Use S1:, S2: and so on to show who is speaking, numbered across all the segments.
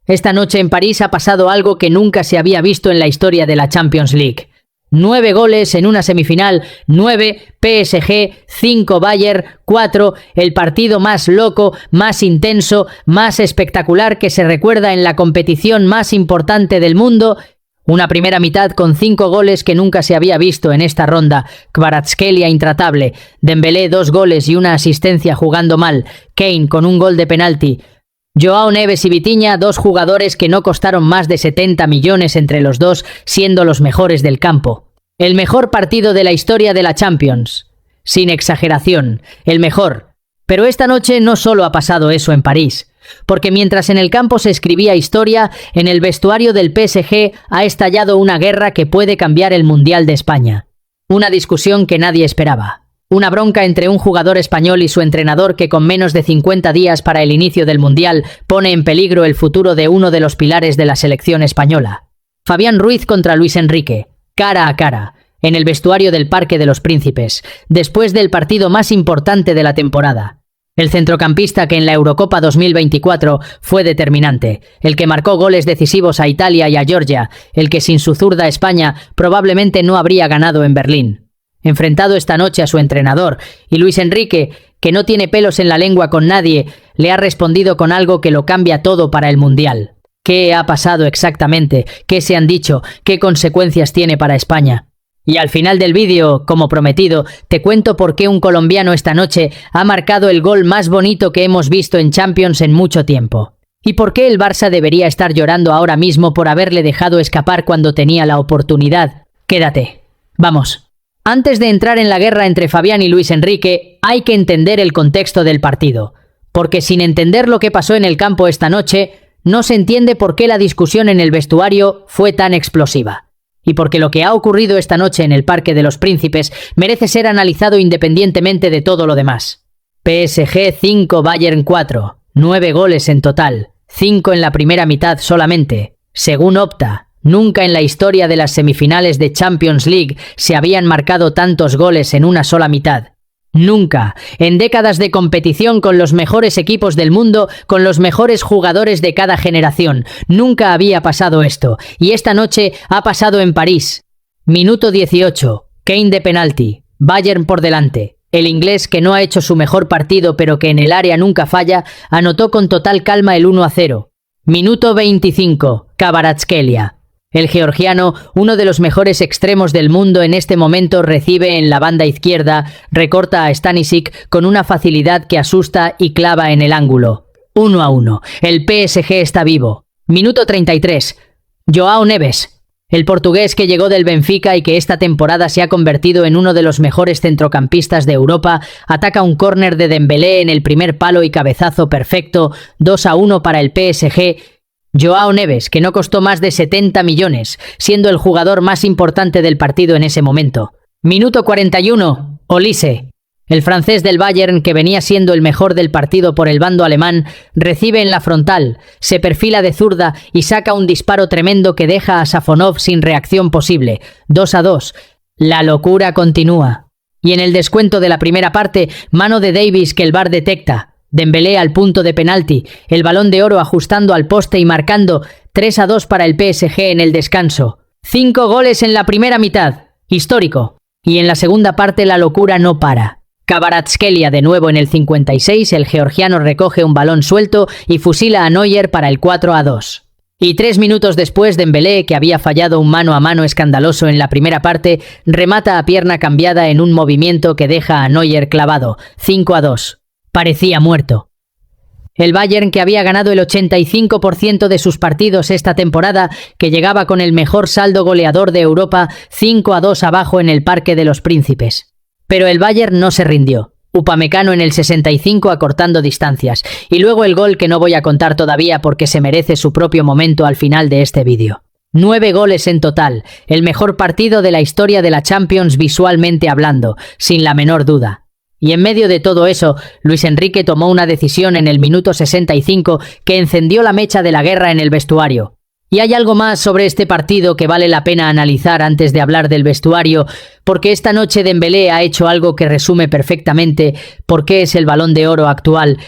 S1: Esta noche en París ha pasado algo que nunca se había visto en la historia de la Champions League. 9 goles en una semifinal, 9 PSG, 5 Bayern, 4, el partido más loco, más intenso, más espectacular que se recuerda en la competición más importante del mundo. Una primera mitad con 5 goles que nunca se había visto en esta ronda. Kvaratskhelia intratable, Dembélé 2 goles y una asistencia jugando mal, Kane con un gol de penalti. Joao Neves y Vitinha, 2 jugadores que no costaron más de 70 millones entre los dos, siendo los mejores del campo. El mejor partido de la historia de la Champions. Sin exageración, el mejor. Pero esta noche no solo ha pasado eso en París, porque mientras en el campo se escribía historia, en el vestuario del PSG ha estallado una guerra que puede cambiar el Mundial de España. Una discusión que nadie esperaba. Una bronca entre un jugador español y su entrenador que con menos de 50 días para el inicio del Mundial pone en peligro el futuro de uno de los pilares de la selección española. Fabián Ruiz contra Luis Enrique, cara a cara, en el vestuario del Parque de los Príncipes, después del partido más importante de la temporada. El centrocampista que en la Eurocopa 2024 fue determinante, el que marcó goles decisivos a Italia y a Georgia, el que sin su zurda España probablemente no habría ganado en Berlín. Enfrentado esta noche a su entrenador, y Luis Enrique, que no tiene pelos en la lengua con nadie, le ha respondido con algo que lo cambia todo para el Mundial. ¿Qué ha pasado exactamente? ¿Qué se han dicho? ¿Qué consecuencias tiene para España? Y al final del vídeo, como prometido, te cuento por qué un colombiano esta noche ha marcado el gol más bonito que hemos visto en Champions en mucho tiempo. Y por qué el Barça debería estar llorando ahora mismo por haberle dejado escapar cuando tenía la oportunidad. Quédate. Vamos. Antes de entrar en la guerra entre Fabián y Luis Enrique, hay que entender el contexto del partido. Porque sin entender lo que pasó en el campo esta noche, no se entiende por qué la discusión en el vestuario fue tan explosiva. Y porque lo que ha ocurrido esta noche en el Parque de los Príncipes merece ser analizado independientemente de todo lo demás. PSG 5, Bayern 4, 9 goles en total, 5 en la primera mitad solamente. Según Opta, nunca en la historia de las semifinales de Champions League se habían marcado tantos goles en una sola mitad. Nunca, en décadas de competición con los mejores equipos del mundo, con los mejores jugadores de cada generación, nunca había pasado esto, y esta noche ha pasado en París. Minuto 18, Kane de penalti, Bayern por delante. El inglés, que no ha hecho su mejor partido pero que en el área nunca falla, anotó con total calma el 1-0. Minuto 25, Kvaratskhelia. El georgiano, uno de los mejores extremos del mundo en este momento, recibe en la banda izquierda, recorta a Stanisic con una facilidad que asusta y clava en el ángulo. 1-1. El PSG está vivo. Minuto 33. Joao Neves. El portugués que llegó del Benfica y que esta temporada se ha convertido en uno de los mejores centrocampistas de Europa, ataca un córner de Dembélé en el primer palo y cabezazo perfecto, 2-1 para el PSG. Joao Neves, que no costó más de 70 millones, siendo el jugador más importante del partido en ese momento. Minuto 41, Olise. El francés del Bayern, que venía siendo el mejor del partido por el bando alemán, recibe en la frontal, se perfila de zurda y saca un disparo tremendo que deja a Safonov sin reacción posible. 2-2. La locura continúa. Y en el descuento de la primera parte, mano de Davis que el VAR detecta. Dembélé al punto de penalti, el Balón de Oro ajustando al poste y marcando. 3-2 para el PSG en el descanso. 5 goles en la primera mitad. Histórico. Y en la segunda parte la locura no para. Kvaratskhelia de nuevo en el 56, el georgiano recoge un balón suelto y fusila a Neuer para el 4-2. Y 3 minutos después, Dembélé, que había fallado un mano a mano escandaloso en la primera parte, remata a pierna cambiada en un movimiento que deja a Neuer clavado. 5-2. Parecía muerto. El Bayern, que había ganado el 85% de sus partidos esta temporada, que llegaba con el mejor saldo goleador de Europa, 5-2 abajo en el Parque de los Príncipes. Pero el Bayern no se rindió. Upamecano en el 65 acortando distancias. Y luego el gol que no voy a contar todavía porque se merece su propio momento al final de este vídeo. 9 goles en total. El mejor partido de la historia de la Champions visualmente hablando, sin la menor duda. Y en medio de todo eso, Luis Enrique tomó una decisión en el minuto 65 que encendió la mecha de la guerra en el vestuario. Y hay algo más sobre este partido que vale la pena analizar antes de hablar del vestuario, porque esta noche Dembélé ha hecho algo que resume perfectamente por qué es el Balón de Oro actual.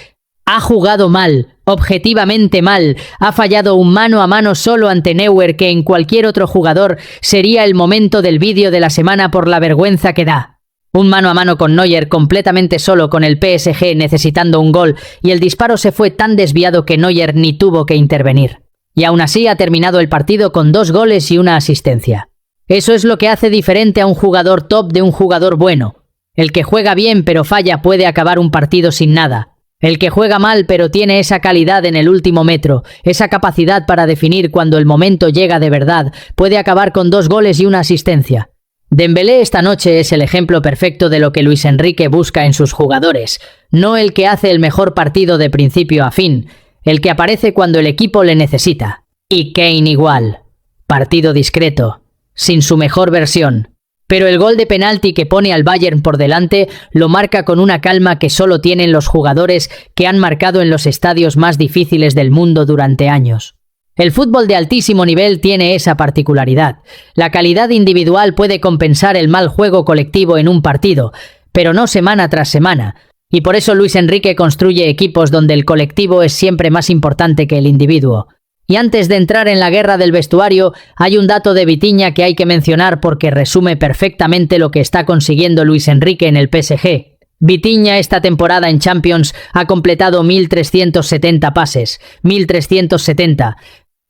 S1: Ha jugado mal, objetivamente mal, ha fallado un mano a mano solo ante Neuer que en cualquier otro jugador sería el momento del vídeo de la semana por la vergüenza que da. Un mano a mano con Neuer completamente solo con el PSG necesitando un gol y el disparo se fue tan desviado que Neuer ni tuvo que intervenir. Y aún así ha terminado el partido con 2 goles y una asistencia. Eso es lo que hace diferente a un jugador top de un jugador bueno. El que juega bien pero falla puede acabar un partido sin nada. El que juega mal pero tiene esa calidad en el último metro, esa capacidad para definir cuando el momento llega de verdad, puede acabar con 2 goles y una asistencia. Dembélé esta noche es el ejemplo perfecto de lo que Luis Enrique busca en sus jugadores, no el que hace el mejor partido de principio a fin, el que aparece cuando el equipo le necesita. Y Kane igual. Partido discreto, sin su mejor versión. Pero el gol de penalti que pone al Bayern por delante lo marca con una calma que solo tienen los jugadores que han marcado en los estadios más difíciles del mundo durante años. El fútbol de altísimo nivel tiene esa particularidad. La calidad individual puede compensar el mal juego colectivo en un partido, pero no semana tras semana. Y por eso Luis Enrique construye equipos donde el colectivo es siempre más importante que el individuo. Y antes de entrar en la guerra del vestuario, hay un dato de Vitinha que hay que mencionar porque resume perfectamente lo que está consiguiendo Luis Enrique en el PSG. Vitinha esta temporada en Champions ha completado 1.370 pases. 1.370.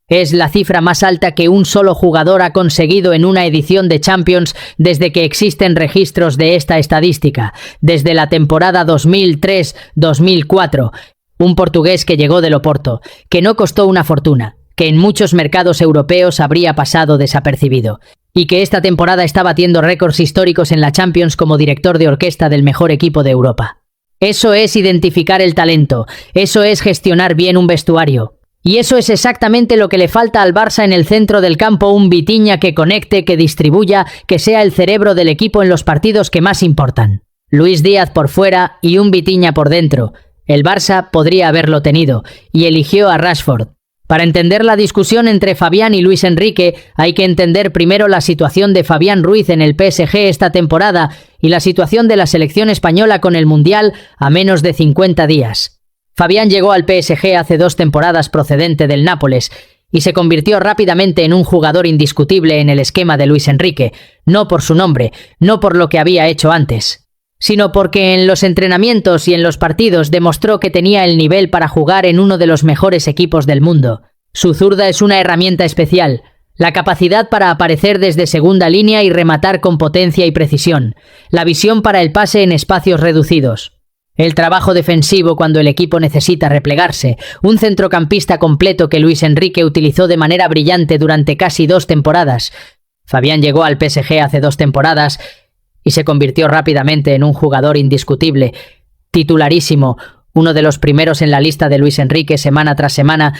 S1: Es la cifra más alta que un solo jugador ha conseguido en una edición de Champions desde que existen registros de esta estadística, desde la temporada 2003-2004. Un portugués que llegó del Oporto, que no costó una fortuna, que en muchos mercados europeos habría pasado desapercibido, y que esta temporada está batiendo récords históricos en la Champions como director de orquesta del mejor equipo de Europa. Eso es identificar el talento, eso es gestionar bien un vestuario. Y eso es exactamente lo que le falta al Barça en el centro del campo, un Vitinha que conecte, que distribuya, que sea el cerebro del equipo en los partidos que más importan. Luis Díaz por fuera y un Vitinha por dentro. El Barça podría haberlo tenido, y eligió a Rashford. Para entender la discusión entre Fabián y Luis Enrique, hay que entender primero la situación de Fabián Ruiz en el PSG esta temporada y la situación de la selección española con el Mundial a menos de 50 días. Fabián llegó al PSG hace 2 temporadas procedente del Nápoles, y se convirtió rápidamente en un jugador indiscutible en el esquema de Luis Enrique, no por su nombre, no por lo que había hecho antes, sino porque en los entrenamientos y en los partidos demostró que tenía el nivel para jugar en uno de los mejores equipos del mundo. Su zurda es una herramienta especial, la capacidad para aparecer desde segunda línea y rematar con potencia y precisión, la visión para el pase en espacios reducidos, el trabajo defensivo cuando el equipo necesita replegarse, un centrocampista completo que Luis Enrique utilizó de manera brillante durante casi 2 temporadas. Fabián llegó al PSG hace 2 temporadas y se convirtió rápidamente en un jugador indiscutible, titularísimo, uno de los primeros en la lista de Luis Enrique semana tras semana.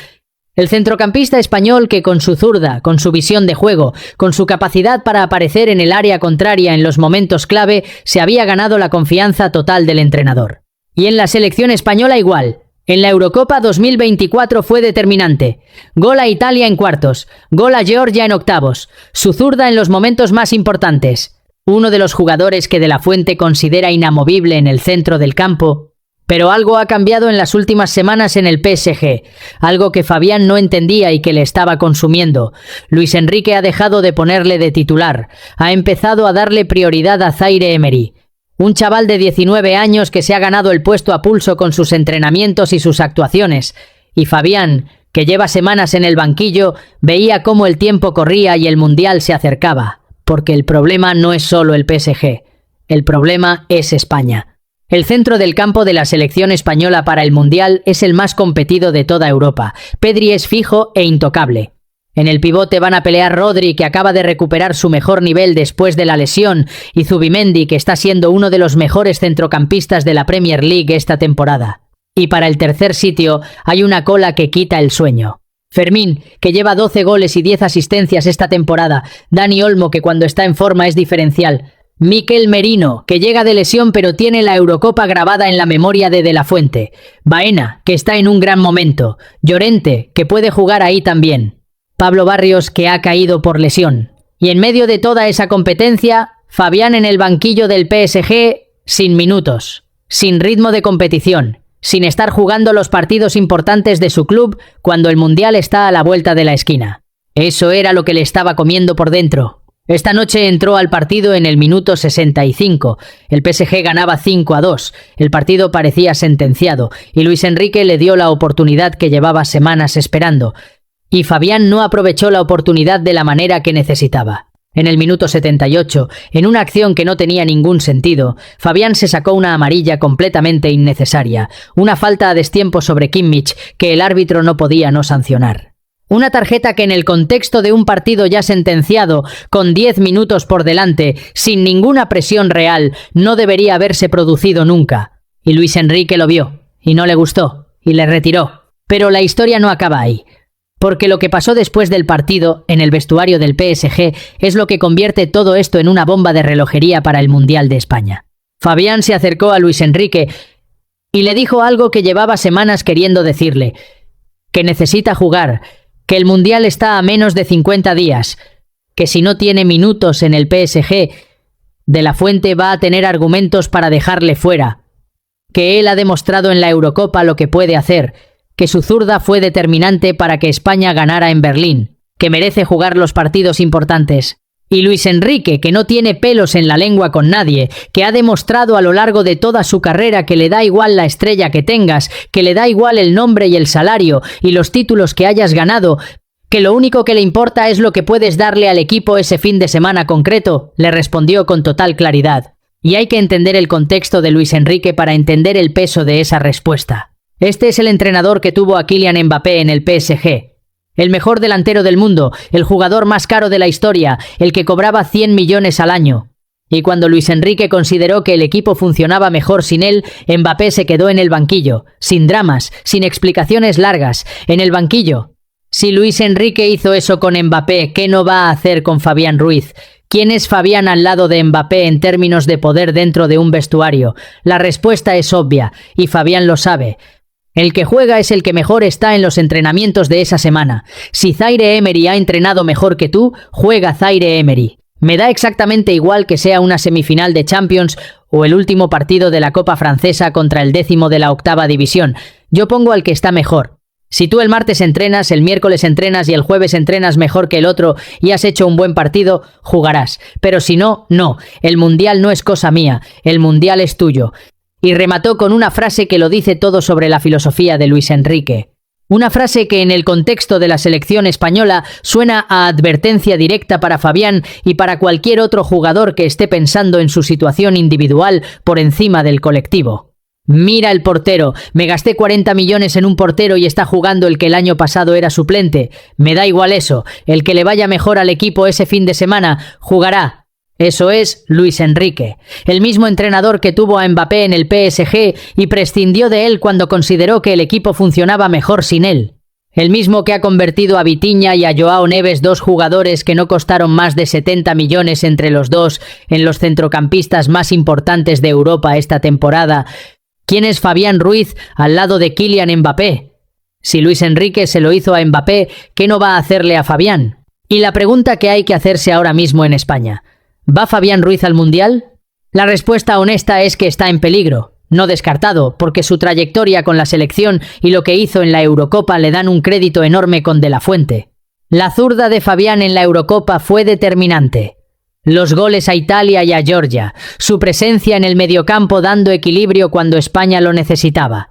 S1: El centrocampista español que con su zurda, con su visión de juego, con su capacidad para aparecer en el área contraria en los momentos clave, se había ganado la confianza total del entrenador. Y en la selección española igual. En la Eurocopa 2024 fue determinante. Gol a Italia en cuartos, gol a Georgia en octavos, su zurda en los momentos más importantes. Uno de los jugadores que De la Fuente considera inamovible en el centro del campo. Pero algo ha cambiado en las últimas semanas en el PSG, algo que Fabián no entendía y que le estaba consumiendo. Luis Enrique ha dejado de ponerle de titular, ha empezado a darle prioridad a Zaire Emery, un chaval de 19 años que se ha ganado el puesto a pulso con sus entrenamientos y sus actuaciones, y Fabián, que lleva semanas en el banquillo, veía cómo el tiempo corría y el Mundial se acercaba, porque el problema no es solo el PSG, el problema es España. El centro del campo de la selección española para el Mundial es el más competido de toda Europa. Pedri es fijo e intocable. En el pivote van a pelear Rodri, que acaba de recuperar su mejor nivel después de la lesión, y Zubimendi, que está siendo uno de los mejores centrocampistas de la Premier League esta temporada. Y para el tercer sitio hay una cola que quita el sueño. Fermín, que lleva 12 goles y 10 asistencias esta temporada. Dani Olmo, que cuando está en forma es diferencial. Mikel Merino, que llega de lesión pero tiene la Eurocopa grabada en la memoria de la Fuente. Baena, que está en un gran momento. Llorente, que puede jugar ahí también. Pablo Barrios, que ha caído por lesión. Y en medio de toda esa competencia, Fabián en el banquillo del PSG, sin minutos, sin ritmo de competición. sin estar jugando los partidos importantes de su club cuando el Mundial está a la vuelta de la esquina. Eso era lo que le estaba comiendo por dentro. Esta noche entró al partido en el minuto 65. El PSG ganaba 5-2. El partido parecía sentenciado y Luis Enrique le dio la oportunidad que llevaba semanas esperando. Y Fabián no aprovechó la oportunidad de la manera que necesitaba. En el minuto 78, en una acción que no tenía ningún sentido, Fabián se sacó una amarilla completamente innecesaria, una falta a destiempo sobre Kimmich que el árbitro no podía no sancionar. Una tarjeta que en el contexto de un partido ya sentenciado, con 10 minutos por delante, sin ninguna presión real, no debería haberse producido nunca. Y Luis Enrique lo vio, y no le gustó, y le retiró. Pero la historia no acaba ahí. Porque lo que pasó después del partido, en el vestuario del PSG, es lo que convierte todo esto en una bomba de relojería para el Mundial de España. Fabián se acercó a Luis Enrique y le dijo algo que llevaba semanas queriendo decirle, que necesita jugar, que el Mundial está a menos de 50 días, que si no tiene minutos en el PSG, De la Fuente va a tener argumentos para dejarle fuera, que él ha demostrado en la Eurocopa lo que puede hacer, que su zurda fue determinante para que España ganara en Berlín, que merece jugar los partidos importantes. Y Luis Enrique, que no tiene pelos en la lengua con nadie, que ha demostrado a lo largo de toda su carrera que le da igual la estrella que tengas, que le da igual el nombre y el salario y los títulos que hayas ganado, que lo único que le importa es lo que puedes darle al equipo ese fin de semana concreto, le respondió con total claridad. Y hay que entender el contexto de Luis Enrique para entender el peso de esa respuesta. Este es el entrenador que tuvo a Kylian Mbappé en el PSG. El mejor delantero del mundo, el jugador más caro de la historia, el que cobraba 100 millones al año. Y cuando Luis Enrique consideró que el equipo funcionaba mejor sin él, Mbappé se quedó en el banquillo, sin dramas, sin explicaciones largas, en el banquillo. Si Luis Enrique hizo eso con Mbappé, ¿qué no va a hacer con Fabián Ruiz? ¿Quién es Fabián al lado de Mbappé en términos de poder dentro de un vestuario? La respuesta es obvia, y Fabián lo sabe. El que juega es el que mejor está en los entrenamientos de esa semana. Si Zaire Emery ha entrenado mejor que tú, juega Zaire Emery. Me da exactamente igual que sea una semifinal de Champions o el último partido de la Copa Francesa contra el 10º de la 8ª división. Yo pongo al que está mejor. Si tú el martes entrenas, el miércoles entrenas y el jueves entrenas mejor que el otro y has hecho un buen partido, jugarás. Pero si no, no. El Mundial no es cosa mía. El Mundial es tuyo. Y remató con una frase que lo dice todo sobre la filosofía de Luis Enrique. Una frase que en el contexto de la selección española suena a advertencia directa para Fabián y para cualquier otro jugador que esté pensando en su situación individual por encima del colectivo. Mira el portero, me gasté 40 millones en un portero y está jugando el que el año pasado era suplente. Me da igual eso, el que le vaya mejor al equipo ese fin de semana jugará. Eso es Luis Enrique, el mismo entrenador que tuvo a Mbappé en el PSG y prescindió de él cuando consideró que el equipo funcionaba mejor sin él. El mismo que ha convertido a Vitinha y a Joao Neves, dos jugadores que no costaron más de 70 millones entre los dos, en los centrocampistas más importantes de Europa esta temporada. ¿Quién es Fabián Ruiz al lado de Kylian Mbappé? Si Luis Enrique se lo hizo a Mbappé, ¿qué no va a hacerle a Fabián? Y la pregunta que hay que hacerse ahora mismo en España: ¿va Fabián Ruiz al Mundial? La respuesta honesta es que está en peligro, no descartado, porque su trayectoria con la selección y lo que hizo en la Eurocopa le dan un crédito enorme con De la Fuente. La zurda de Fabián en la Eurocopa fue determinante. Los goles a Italia y a Georgia, su presencia en el mediocampo dando equilibrio cuando España lo necesitaba.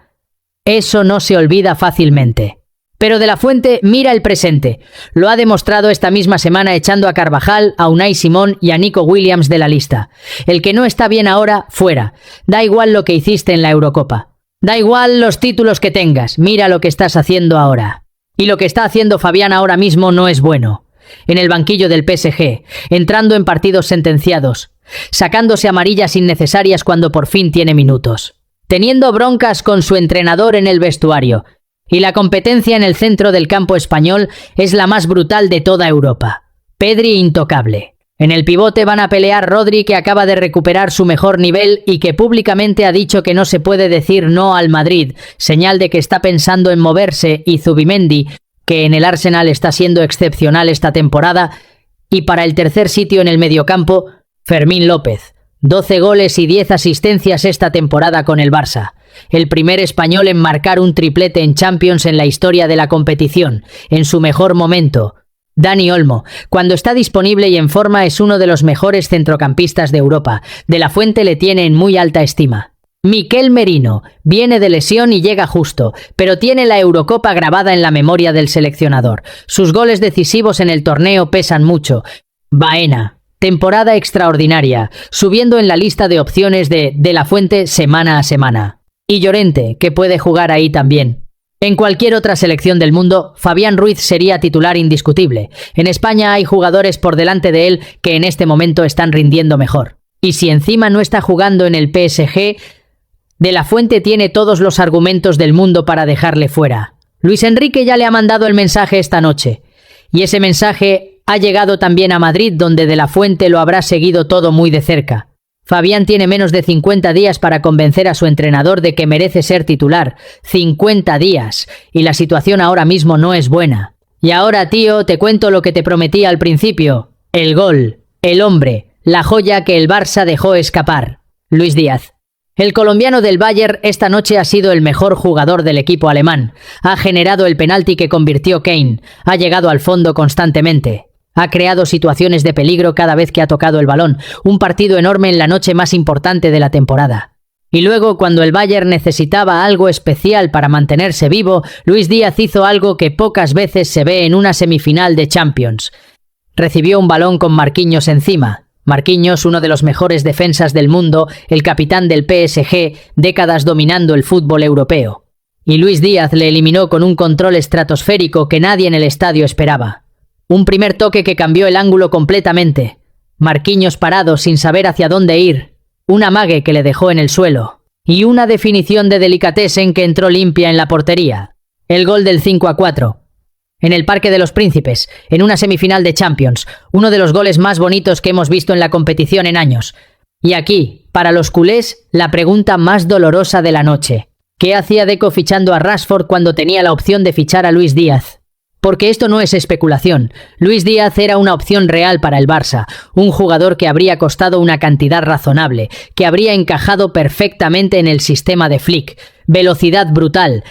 S1: Eso no se olvida fácilmente. Pero De la Fuente mira el presente. Lo ha demostrado esta misma semana echando a Carvajal, a Unai Simón y a Nico Williams de la lista. El que no está bien ahora, fuera. Da igual lo que hiciste en la Eurocopa. Da igual los títulos que tengas. Mira lo que estás haciendo ahora. Y lo que está haciendo Fabián ahora mismo no es bueno. En el banquillo del PSG, entrando en partidos sentenciados, sacándose amarillas innecesarias cuando por fin tiene minutos, teniendo broncas con su entrenador en el vestuario. Y la competencia en el centro del campo español es la más brutal de toda Europa. Pedri intocable. En el pivote van a pelear Rodri, que acaba de recuperar su mejor nivel y que públicamente ha dicho que no se puede decir no al Madrid, señal de que está pensando en moverse, y Zubimendi, que en el Arsenal está siendo excepcional esta temporada. Y para el tercer sitio en el mediocampo, Fermín López. 12 goles y 10 asistencias esta temporada con el Barça. el primer español en marcar un triplete en Champions en la historia de la competición, en su mejor momento. Dani Olmo, cuando está disponible y en forma, es uno de los mejores centrocampistas de Europa. De la Fuente le tiene en muy alta estima. Miquel Merino viene de lesión y llega justo, pero tiene la Eurocopa grabada en la memoria del seleccionador. Sus goles decisivos en el torneo pesan mucho. Baena, temporada extraordinaria, subiendo en la lista de opciones de la Fuente semana a semana. Y Llorente, que puede jugar ahí también. En cualquier otra selección del mundo, Fabián Ruiz sería titular indiscutible. En España hay jugadores por delante de él que en este momento están rindiendo mejor. Y si encima no está jugando en el PSG, De la Fuente tiene todos los argumentos del mundo para dejarle fuera. Luis Enrique ya le ha mandado el mensaje esta noche. Y ese mensaje ha llegado también a Madrid, donde De la Fuente lo habrá seguido todo muy de cerca. Fabián tiene menos de 50 días para convencer a su entrenador de que merece ser titular. 50 días. Y la situación ahora mismo no es buena. Y ahora, tío, te cuento lo que te prometí al principio. El gol, el hombre, la joya que el Barça dejó escapar. Luis Díaz. El colombiano del Bayern esta noche ha sido el mejor jugador del equipo alemán. Ha generado el penalti que convirtió Kane. Ha llegado al fondo constantemente. Ha creado situaciones de peligro cada vez que ha tocado el balón. Un partido enorme en la noche más importante de la temporada. Y luego, cuando el Bayern necesitaba algo especial para mantenerse vivo, Luis Díaz hizo algo que pocas veces se ve en una semifinal de Champions. Recibió un balón con Marquinhos encima. Marquinhos, uno de los mejores defensas del mundo, el capitán del PSG, décadas dominando el fútbol europeo. Y Luis Díaz le eliminó con un control estratosférico que nadie en el estadio esperaba. Un primer toque que cambió el ángulo completamente. Marquinhos parado sin saber hacia dónde ir. Un amague que le dejó en el suelo. Y una definición de delicatessen que entró limpia en la portería. El gol del 5-4. En el Parque de los Príncipes, en una semifinal de Champions, uno de los goles más bonitos que hemos visto en la competición en años. Y aquí, para los culés, la pregunta más dolorosa de la noche. ¿Qué hacía Deco fichando a Rashford cuando tenía la opción de fichar a Luis Díaz? Porque esto no es especulación. Luis Díaz era una opción real para el Barça, un jugador que habría costado una cantidad razonable, que habría encajado perfectamente en el sistema de Flick. Velocidad brutal,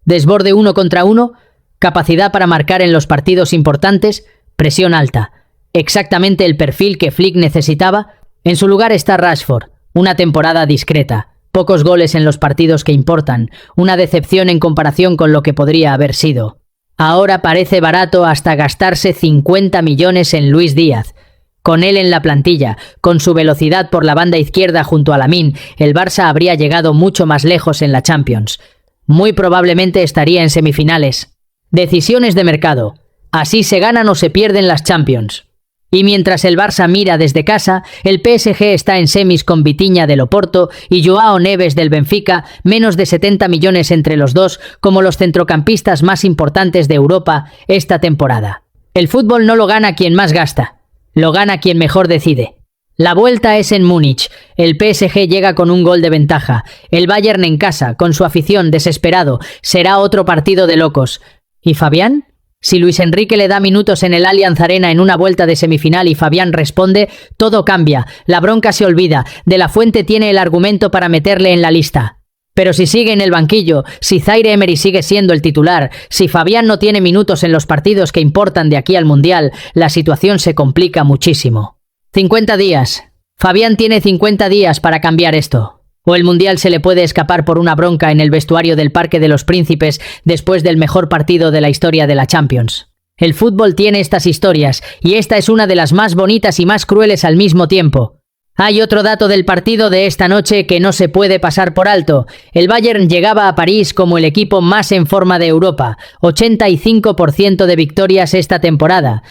S1: desborde 1 contra 1, capacidad para marcar en los partidos importantes, presión alta. Exactamente el perfil que Flick necesitaba. En su lugar está Rashford, una temporada discreta, pocos goles en los partidos que importan, una decepción en comparación con lo que podría haber sido. Ahora parece barato hasta gastarse 50 millones en Luis Díaz. Con él en la plantilla, con su velocidad por la banda izquierda junto a Lamine, el Barça habría llegado mucho más lejos en la Champions. Muy probablemente estaría en semifinales. Decisiones de mercado. Así se ganan o se pierden las Champions. Y mientras el Barça mira desde casa, el PSG está en semis con Vitinha del Oporto y Joao Neves del Benfica, menos de 70 millones entre los dos, como los centrocampistas más importantes de Europa esta temporada. El fútbol no lo gana quien más gasta, lo gana quien mejor decide. La vuelta es en Múnich. El PSG llega con un gol de ventaja. El Bayern en casa, con su afición desesperado. Será otro partido de locos. ¿Y Fabián? Si Luis Enrique le da minutos en el Allianz Arena en una vuelta de semifinal y Fabián responde, todo cambia, la bronca se olvida, De la Fuente tiene el argumento para meterle en la lista. Pero si sigue en el banquillo, si Zaire Emery sigue siendo el titular, si Fabián no tiene minutos en los partidos que importan de aquí al Mundial, la situación se complica muchísimo. 50 días. Fabián tiene 50 días para cambiar esto. O el Mundial se le puede escapar por una bronca en el vestuario del Parque de los Príncipes después del mejor partido de la historia de la Champions. El fútbol tiene estas historias, y esta es una de las más bonitas y más crueles al mismo tiempo. Hay otro dato del partido de esta noche que no se puede pasar por alto. El Bayern llegaba a París como el equipo más en forma de Europa, 85% de victorias esta temporada.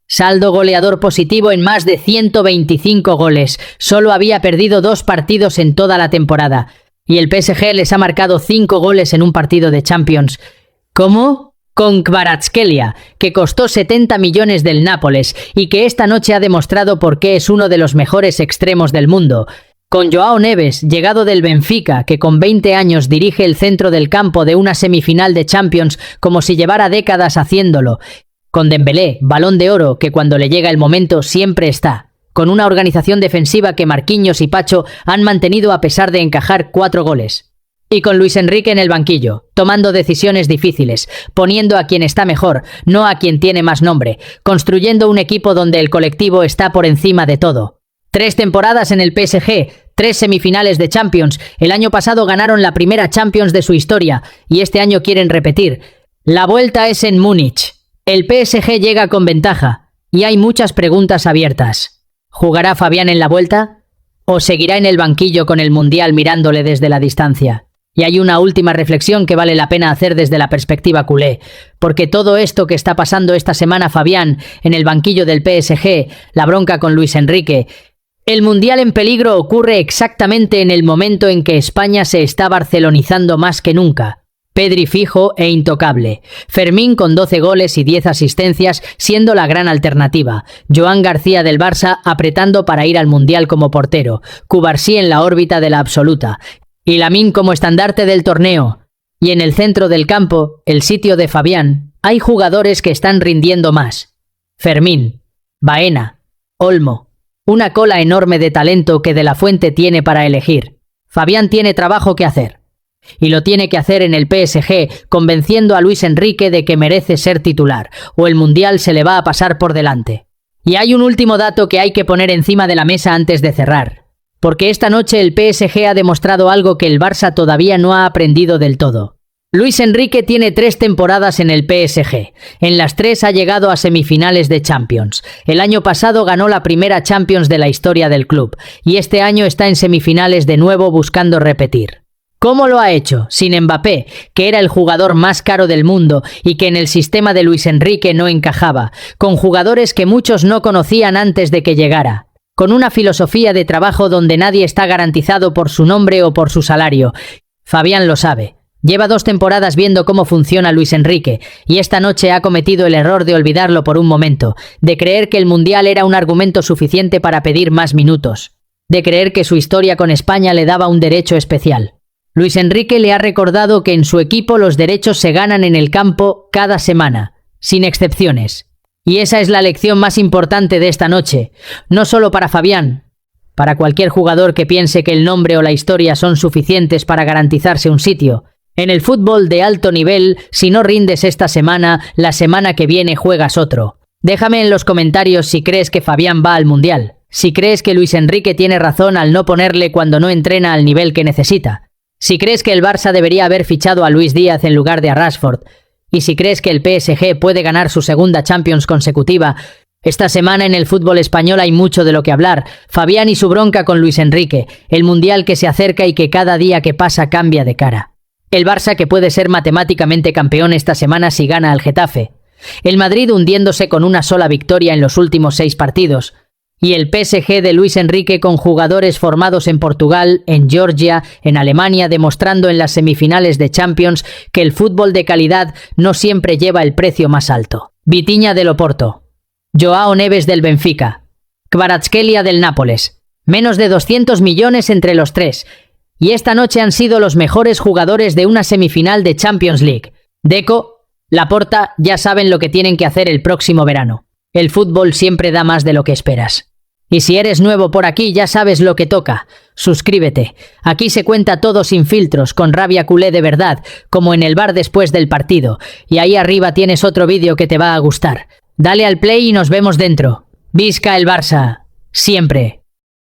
S1: Saldo goleador positivo en más de 125 goles. Solo había perdido 2 partidos en toda la temporada. Y el PSG les ha marcado 5 goles en un partido de Champions. ¿Cómo? Con Kvaratskhelia, que costó 70 millones del Nápoles y que esta noche ha demostrado por qué es uno de los mejores extremos del mundo. Con Joao Neves, llegado del Benfica, que con 20 años dirige el centro del campo de una semifinal de Champions como si llevara décadas haciéndolo. Con Dembélé, Balón de Oro, que cuando le llega el momento siempre está. Con una organización defensiva que Marquinhos y Pacho han mantenido a pesar de encajar 4 goles. Y con Luis Enrique en el banquillo, tomando decisiones difíciles, poniendo a quien está mejor, no a quien tiene más nombre, construyendo un equipo donde el colectivo está por encima de todo. 3 temporadas en el PSG, 3 semifinales de Champions. El año pasado ganaron la primera Champions de su historia y este año quieren repetir. La vuelta es en Múnich. El PSG llega con ventaja y hay muchas preguntas abiertas. ¿Jugará Fabián en la vuelta? ¿O seguirá en el banquillo con el Mundial mirándole desde la distancia? Y hay una última reflexión que vale la pena hacer desde la perspectiva culé, porque todo esto que está pasando esta semana Fabián en el banquillo del PSG, la bronca con Luis Enrique, el Mundial en peligro ocurre exactamente en el momento en que España se está barcelonizando más que nunca. Pedri fijo e intocable. Fermín con 12 goles y 10 asistencias siendo la gran alternativa. Joan García del Barça apretando para ir al Mundial como portero. Cubarsí en la órbita de la absoluta. Y Lamine como estandarte del torneo. Y en el centro del campo, el sitio de Fabián, hay jugadores que están rindiendo más. Fermín, Baena, Olmo. Una cola enorme de talento que De la Fuente tiene para elegir. Fabián tiene trabajo que hacer. Y lo tiene que hacer en el PSG, convenciendo a Luis Enrique de que merece ser titular, o el Mundial se le va a pasar por delante. Y hay un último dato que hay que poner encima de la mesa antes de cerrar. Porque esta noche el PSG ha demostrado algo que el Barça todavía no ha aprendido del todo. Luis Enrique tiene 3 temporadas en el PSG. En las 3 ha llegado a semifinales de Champions. El año pasado ganó la primera Champions de la historia del club, y este año está en semifinales de nuevo buscando repetir. ¿Cómo lo ha hecho? Sin Mbappé, que era el jugador más caro del mundo y que en el sistema de Luis Enrique no encajaba, con jugadores que muchos no conocían antes de que llegara. Con una filosofía de trabajo donde nadie está garantizado por su nombre o por su salario. Fabián lo sabe. Lleva 2 temporadas viendo cómo funciona Luis Enrique, y esta noche ha cometido el error de olvidarlo por un momento, de creer que el Mundial era un argumento suficiente para pedir más minutos, de creer que su historia con España le daba un derecho especial. Luis Enrique le ha recordado que en su equipo los derechos se ganan en el campo cada semana, sin excepciones. Y esa es la lección más importante de esta noche, no solo para Fabián, para cualquier jugador que piense que el nombre o la historia son suficientes para garantizarse un sitio. En el fútbol de alto nivel, si no rindes esta semana, la semana que viene juegas otro. Déjame en los comentarios si crees que Fabián va al Mundial, si crees que Luis Enrique tiene razón al no ponerle cuando no entrena al nivel que necesita, si crees que el Barça debería haber fichado a Luis Díaz en lugar de a Rashford, y si crees que el PSG puede ganar su segunda Champions consecutiva. Esta semana en el fútbol español hay mucho de lo que hablar. Fabián y su bronca con Luis Enrique, el Mundial que se acerca y que cada día que pasa cambia de cara. El Barça que puede ser matemáticamente campeón esta semana si gana al Getafe. El Madrid hundiéndose con una sola victoria en los últimos 6 partidos. Y el PSG de Luis Enrique con jugadores formados en Portugal, en Georgia, en Alemania, demostrando en las semifinales de Champions que el fútbol de calidad no siempre lleva el precio más alto. Vitinha del Oporto, Joao Neves del Benfica, Kvaratskhelia del Nápoles. Menos de 200 millones entre los 3. Y esta noche han sido los mejores jugadores de una semifinal de Champions League. Deco, Laporta ya saben lo que tienen que hacer el próximo verano. El fútbol siempre da más de lo que esperas. Y si eres nuevo por aquí ya sabes lo que toca. Suscríbete. Aquí se cuenta todo sin filtros, con rabia culé de verdad, como en el bar después del partido. Y ahí arriba tienes otro vídeo que te va a gustar. Dale al play y nos vemos dentro. ¡Visca el Barça! Siempre.